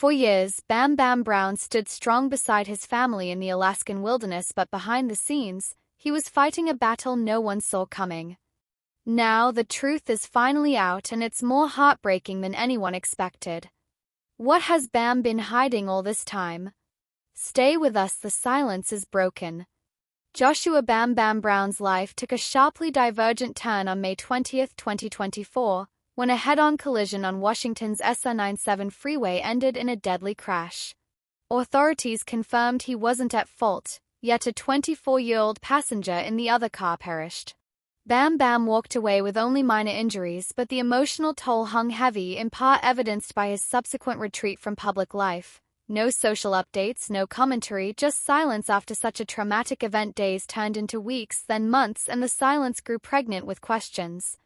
For years, Bam Bam Brown stood strong beside his family in the Alaskan wilderness, but behind the scenes, he was fighting a battle no one saw coming. Now, the truth is finally out, and it's more heartbreaking than anyone expected. What has Bam been hiding all this time? Stay with us, the silence is broken. Joshua Bam Bam Brown's life took a sharply divergent turn on May 20, 2024, when a head-on collision on Washington's SR-97 freeway ended in a deadly crash. Authorities confirmed he wasn't at fault, yet a 24-year-old passenger in the other car perished. Bam Bam walked away with only minor injuries, but the emotional toll hung heavy, in part evidenced by his subsequent retreat from public life. No social updates, no commentary, just silence after such a traumatic event. Days turned into weeks, then months, and the silence grew pregnant with questions.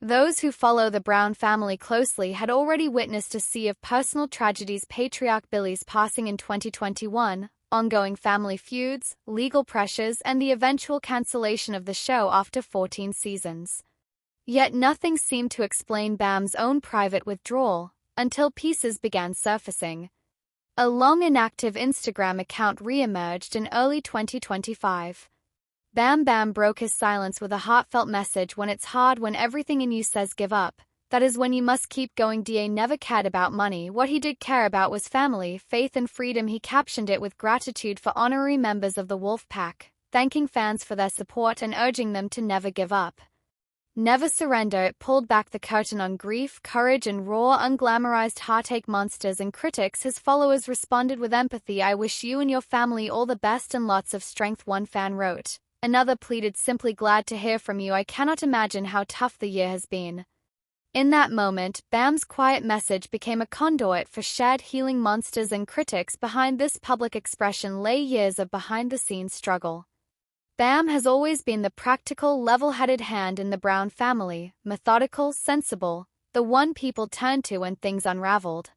Those who follow the Brown family closely had already witnessed a sea of personal tragedies: patriarch Billy's passing in 2021, ongoing family feuds, legal pressures, and the eventual cancellation of the show after 14 seasons. Yet nothing seemed to explain Bam's own private withdrawal, until pieces began surfacing. A long inactive Instagram account re-emerged in early 2025. Bam Bam broke his silence with a heartfelt message: "When it's hard, when everything in you says give up, that is when you must keep going." Da never cared about money. What he did care about was family, faith, and freedom. He captioned it with gratitude for honorary members of the Wolf Pack, thanking fans for their support and urging them to never give up. Never surrender. It pulled back the curtain on grief, courage, and raw, unglamorized heartache. Monsters and critics, his followers responded with empathy. "I wish you and your family all the best and lots of strength," one fan wrote. Another pleaded, "Simply glad to hear from you. I cannot imagine how tough the year has been." In that moment, Bam's quiet message became a conduit for shared healing. Monsters and critics, behind this public expression lay years of behind-the-scenes struggle. Bam has always been the practical, level-headed hand in the Brown family, methodical, sensible, the one people turned to when things unraveled.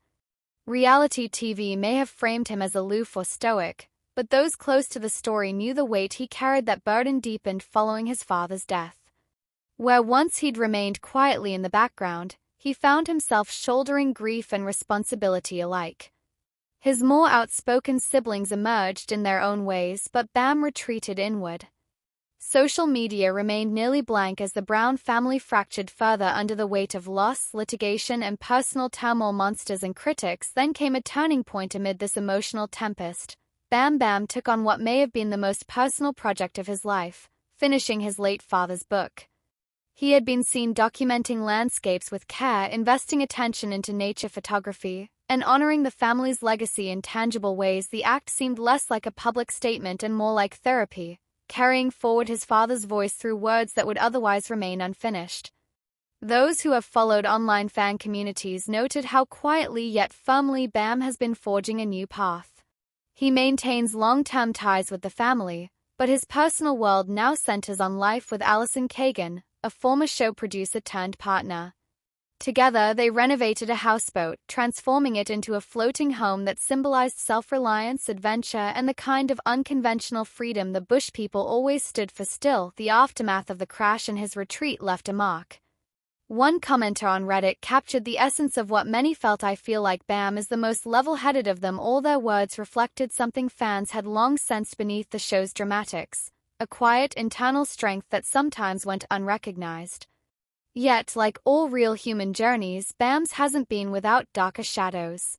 Reality TV may have framed him as aloof or stoic, but those close to the story knew the weight he carried. That burden deepened following his father's death. Where once he'd remained quietly in the background, he found himself shouldering grief and responsibility alike. His more outspoken siblings emerged in their own ways, but Bam retreated inward. Social media remained nearly blank as the Brown family fractured further under the weight of loss, litigation, and personal turmoil. Monsters and critics then came a turning point amid this emotional tempest. Bam Bam took on what may have been the most personal project of his life, finishing his late father's book. He had been seen documenting landscapes with care, investing attention into nature photography, and honoring the family's legacy in tangible ways. The act seemed less like a public statement and more like therapy, carrying forward his father's voice through words that would otherwise remain unfinished. Those who have followed online fan communities noted how quietly yet firmly Bam has been forging a new path. He maintains long-term ties with the family, but his personal world now centers on life with Alaskan, a former show producer turned partner. Together, they renovated a houseboat, transforming it into a floating home that symbolized self-reliance, adventure, and the kind of unconventional freedom the Bush people always stood for. Still, the aftermath of the crash and his retreat left a mark. One commenter on Reddit captured the essence of what many felt: "I feel like Bam is the most level-headed of them all." Their words reflected something fans had long sensed beneath the show's dramatics, a quiet internal strength that sometimes went unrecognized. Yet, like all real human journeys, Bam's hasn't been without darker shadows.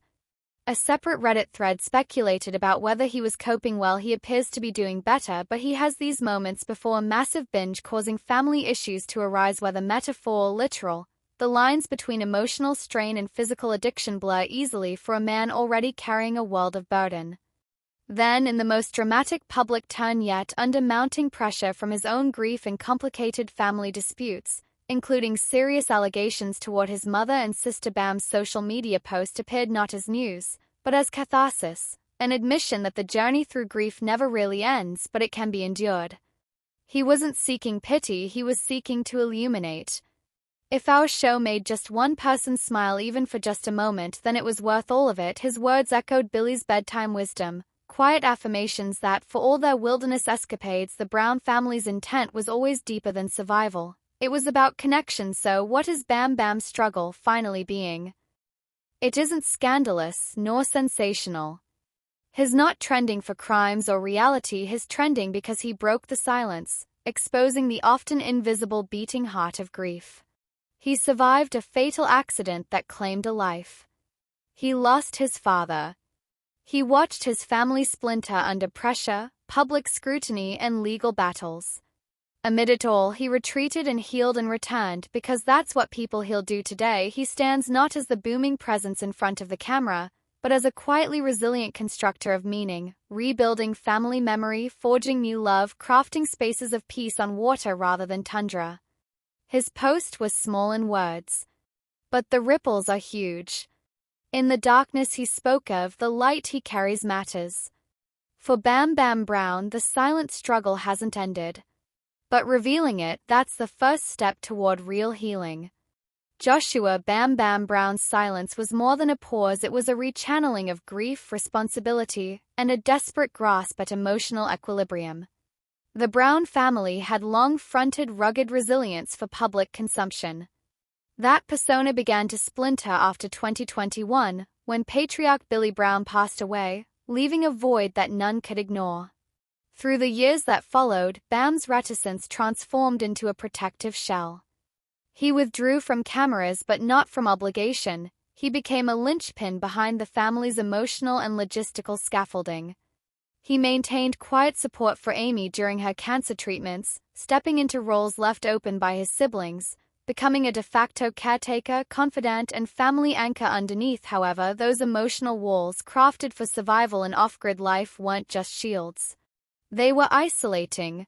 A separate Reddit thread speculated about whether he was coping well. He appears to be doing better, but he has these moments before a massive binge causing family issues to arise. Whether metaphor or literal, the lines between emotional strain and physical addiction blur easily for a man already carrying a world of burden. Then, in the most dramatic public turn yet, under mounting pressure from his own grief and complicated family disputes, including serious allegations toward his mother and sister, Bam's social media post appeared not as news, but as catharsis, an admission that the journey through grief never really ends, but it can be endured. He wasn't seeking pity, he was seeking to illuminate. "If our show made just one person smile even for just a moment, then it was worth all of it." His words echoed Billy's bedtime wisdom, quiet affirmations that, for all their wilderness escapades, the Brown family's intent was always deeper than survival. It was about connection. So what is Bam Bam's struggle finally being? It isn't scandalous nor sensational. He's not trending for crimes or reality, he's trending because he broke the silence, exposing the often invisible beating heart of grief. He survived a fatal accident that claimed a life. He lost his father. He watched his family splinter under pressure, public scrutiny, and legal battles. Amid it all, he retreated and healed and returned, because that's what people heal do today. He stands not as the booming presence in front of the camera, but as a quietly resilient constructor of meaning, rebuilding family memory, forging new love, crafting spaces of peace on water rather than tundra. His post was small in words, but the ripples are huge. In the darkness he spoke of, the light he carries matters. For Bam Bam Brown, the silent struggle hasn't ended. But revealing it, that's the first step toward real healing. Joshua Bam Bam Brown's silence was more than a pause, it was a rechanneling of grief, responsibility, and a desperate grasp at emotional equilibrium. The Brown family had long fronted rugged resilience for public consumption. That persona began to splinter after 2021, when patriarch Billy Brown passed away, leaving a void that none could ignore. Through the years that followed, Bam's reticence transformed into a protective shell. He withdrew from cameras but not from obligation. He became a linchpin behind the family's emotional and logistical scaffolding. He maintained quiet support for Amy during her cancer treatments, stepping into roles left open by his siblings, becoming a de facto caretaker, confidant, and family anchor underneath. However, those emotional walls, crafted for survival and off-grid life, weren't just shields. They were isolating.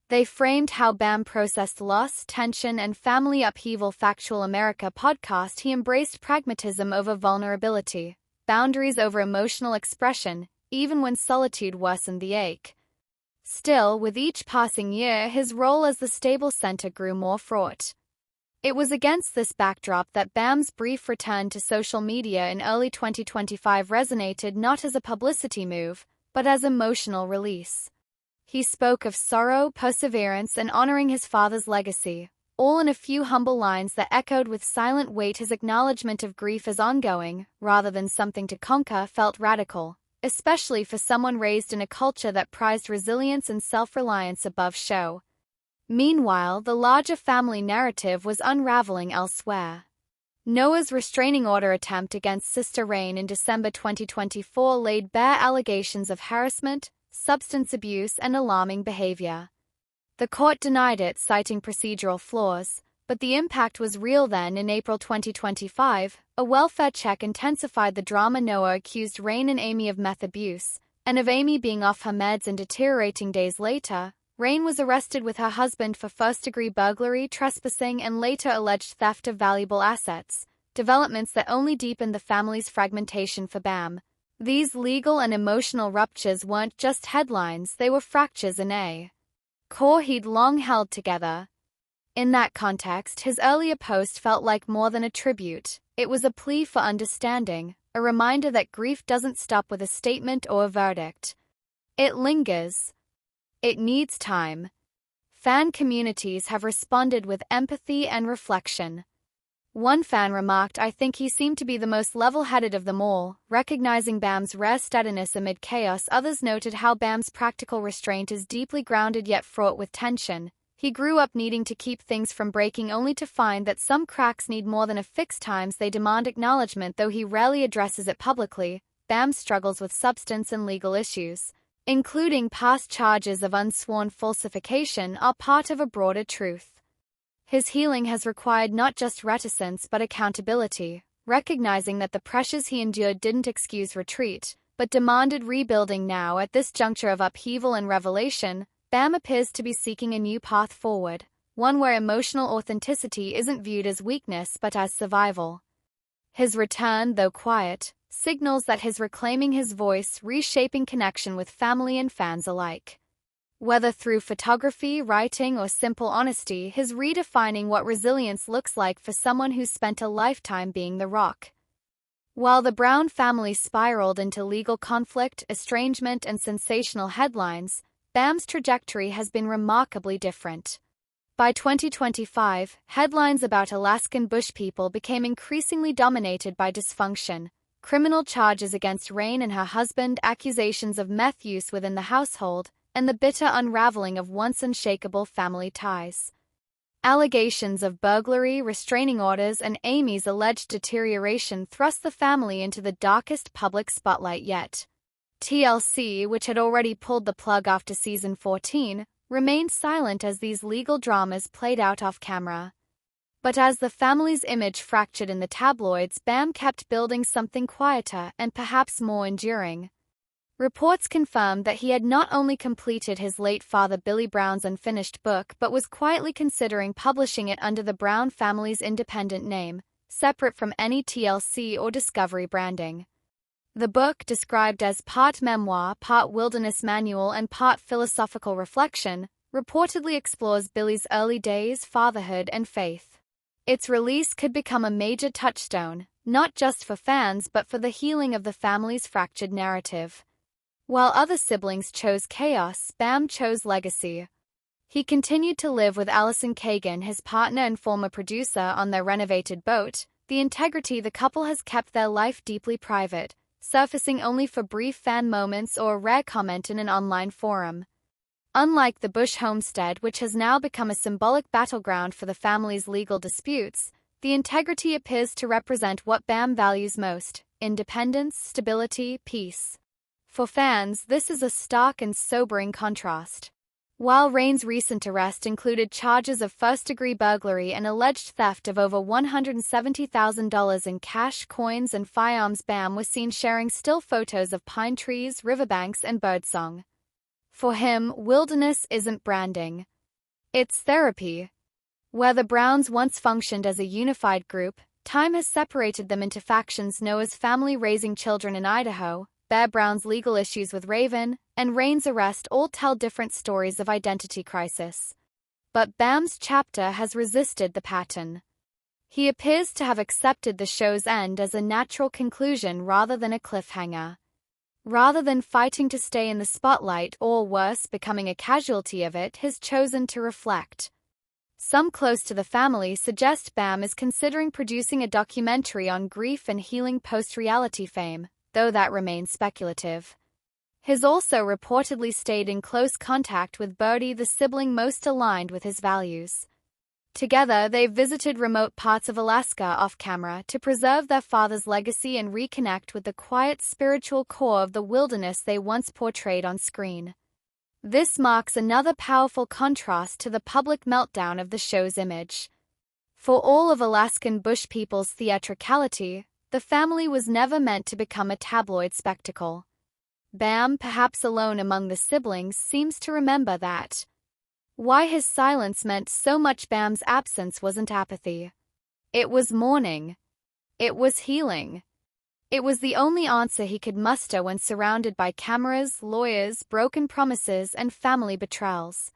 They framed how Bam processed loss, tension, and family upheaval. Factual America podcast, he embraced pragmatism over vulnerability, boundaries over emotional expression, even when solitude worsened the ache. Still, with each passing year, his role as the stable center grew more fraught. It was against this backdrop that Bam's brief return to social media in early 2025 resonated, not as a publicity move, but as emotional release. He spoke of sorrow, perseverance, and honoring his father's legacy, all in a few humble lines that echoed with silent weight. His acknowledgement of grief as ongoing, rather than something to conquer, felt radical, especially for someone raised in a culture that prized resilience and self-reliance above show. Meanwhile, the larger family narrative was unraveling elsewhere. Noah's restraining order attempt against Sister Rain in December 2024 laid bare allegations of harassment, substance abuse, and alarming behavior. The court denied it, citing procedural flaws, but the impact was real. Then, in April 2025, a welfare check intensified the drama. Noah accused Rain and Amy of meth abuse, and of Amy being off her meds and deteriorating. Days later, Rain was arrested with her husband for first-degree burglary, trespassing, and later alleged theft of valuable assets, developments that only deepened the family's fragmentation. For Bam, these legal and emotional ruptures weren't just headlines, they were fractures in a core he'd long held together. In that context, his earlier post felt like more than a tribute. It was a plea for understanding, a reminder that grief doesn't stop with a statement or a verdict. It lingers. It needs time. Fan communities have responded with empathy and reflection. One fan remarked, "I think he seemed to be the most level-headed of them all," recognizing Bam's rare steadiness amid chaos. Others noted how Bam's practical restraint is deeply grounded yet fraught with tension. He grew up needing to keep things from breaking, only to find that some cracks need more than a fix. Times they demand acknowledgement, though he rarely addresses it publicly. Bam struggles with substance and legal issues, including past charges of unsworn falsification, are part of a broader truth. His healing has required not just reticence but accountability, recognizing that the pressures he endured didn't excuse retreat, but demanded rebuilding. Now, at this juncture of upheaval and revelation, Bam appears to be seeking a new path forward, one where emotional authenticity isn't viewed as weakness but as survival. His return, though quiet, signals that he's reclaiming his voice, reshaping connection with family and fans alike. Whether through photography, writing, or simple honesty, he's redefining what resilience looks like for someone who's spent a lifetime being the rock. While the Brown family spiraled into legal conflict, estrangement, and sensational headlines, Bam's trajectory has been remarkably different. By 2025, headlines about Alaskan bush people became increasingly dominated by dysfunction, criminal charges against Rain and her husband, accusations of meth use within the household, and the bitter unraveling of once unshakable family ties. Allegations of burglary, restraining orders, and Amy's alleged deterioration thrust the family into the darkest public spotlight yet. TLC, which had already pulled the plug after season 14, remained silent as these legal dramas played out off-camera. But as the family's image fractured in the tabloids, Bam kept building something quieter and perhaps more enduring. Reports confirmed that he had not only completed his late father Billy Brown's unfinished book but was quietly considering publishing it under the Brown family's independent name, separate from any TLC or Discovery branding. The book, described as part memoir, part wilderness manual, and part philosophical reflection, reportedly explores Billy's early days, fatherhood, and faith. Its release could become a major touchstone, not just for fans but for the healing of the family's fractured narrative. While other siblings chose chaos, Bam chose legacy. He continued to live with Allison Kagan, his partner and former producer, on their renovated boat. The integrity the couple has kept their life deeply private, surfacing only for brief fan moments or a rare comment in an online forum. Unlike the Bush homestead, which has now become a symbolic battleground for the family's legal disputes, the integrity appears to represent what Bam values most: independence, stability, peace. For fans, this is a stark and sobering contrast. While Rain's recent arrest included charges of first-degree burglary and alleged theft of over $170,000 in cash, coins, and firearms, Bam was seen sharing still photos of pine trees, riverbanks, and birdsong. For him, wilderness isn't branding. It's therapy. Where the Browns once functioned as a unified group, time has separated them into factions. Noah's family raising children in Idaho, Bear Brown's legal issues with Raven, and Rain's arrest all tell different stories of identity crisis. But Bam's chapter has resisted the pattern. He appears to have accepted the show's end as a natural conclusion rather than a cliffhanger. Rather than fighting to stay in the spotlight or, worse, becoming a casualty of it, he's chosen to reflect. Some close to the family suggest Bam is considering producing a documentary on grief and healing post-reality fame, though that remains speculative. He's also reportedly stayed in close contact with Birdie, the sibling most aligned with his values. Together, they've visited remote parts of Alaska off-camera to preserve their father's legacy and reconnect with the quiet spiritual core of the wilderness they once portrayed on screen. This marks another powerful contrast to the public meltdown of the show's image. For all of Alaskan bush people's theatricality, the family was never meant to become a tabloid spectacle. Bam, perhaps alone among the siblings, seems to remember that. Why his silence meant so much. Bam's absence wasn't apathy. It was mourning. It was healing. It was the only answer he could muster when surrounded by cameras, lawyers, broken promises, and family betrayals.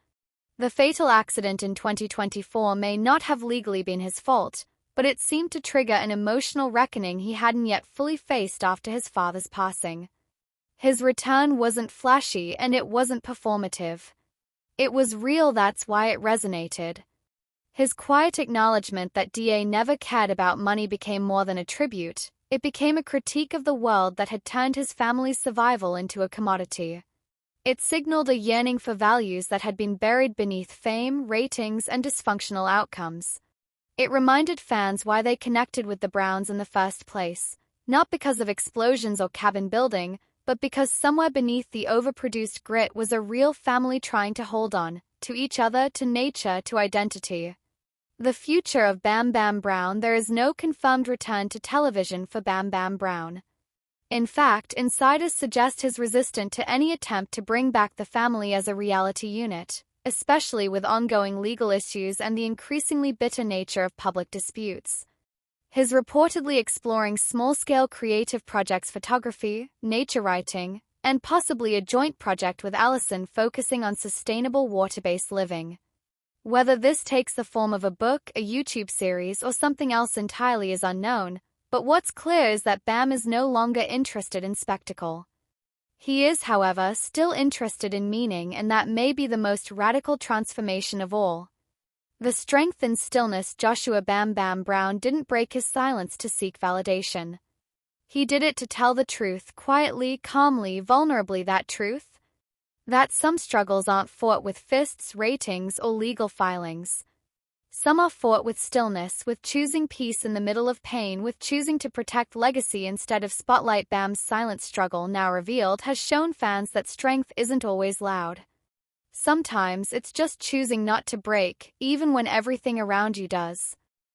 The fatal accident in 2024 may not have legally been his fault, but it seemed to trigger an emotional reckoning he hadn't yet fully faced after his father's passing. His return wasn't flashy and it wasn't performative. It was real. That's why it resonated. His quiet acknowledgement that DA never cared about money became more than a tribute. It became a critique of the world that had turned his family's survival into a commodity. It signaled a yearning for values that had been buried beneath fame, ratings, and dysfunctional outcomes. It reminded fans why they connected with the Browns in the first place, not because of explosions or cabin building, but because somewhere beneath the overproduced grit was a real family trying to hold on, to each other, to nature, to identity. The future of Bam Bam Brown. There is no confirmed return to television for Bam Bam Brown. In fact, insiders suggest he's resistant to any attempt to bring back the family as a reality unit, especially with ongoing legal issues and the increasingly bitter nature of public disputes. He's reportedly exploring small-scale creative projects, photography, nature writing, and possibly a joint project with Allison focusing on sustainable water-based living. Whether this takes the form of a book, a YouTube series, or something else entirely is unknown, but what's clear is that Bam is no longer interested in spectacle. He is, however, still interested in meaning, and that may be the most radical transformation of all. The strength and stillness. Joshua Bam Bam Brown didn't break his silence to seek validation. He did it to tell the truth, quietly, calmly, vulnerably. That truth? That some struggles aren't fought with fists, ratings, or legal filings. Some are fought with stillness, with choosing peace in the middle of pain, with choosing to protect legacy instead of spotlight. Bam's silent struggle, now revealed, has shown fans that strength isn't always loud. Sometimes it's just choosing not to break, even when everything around you does.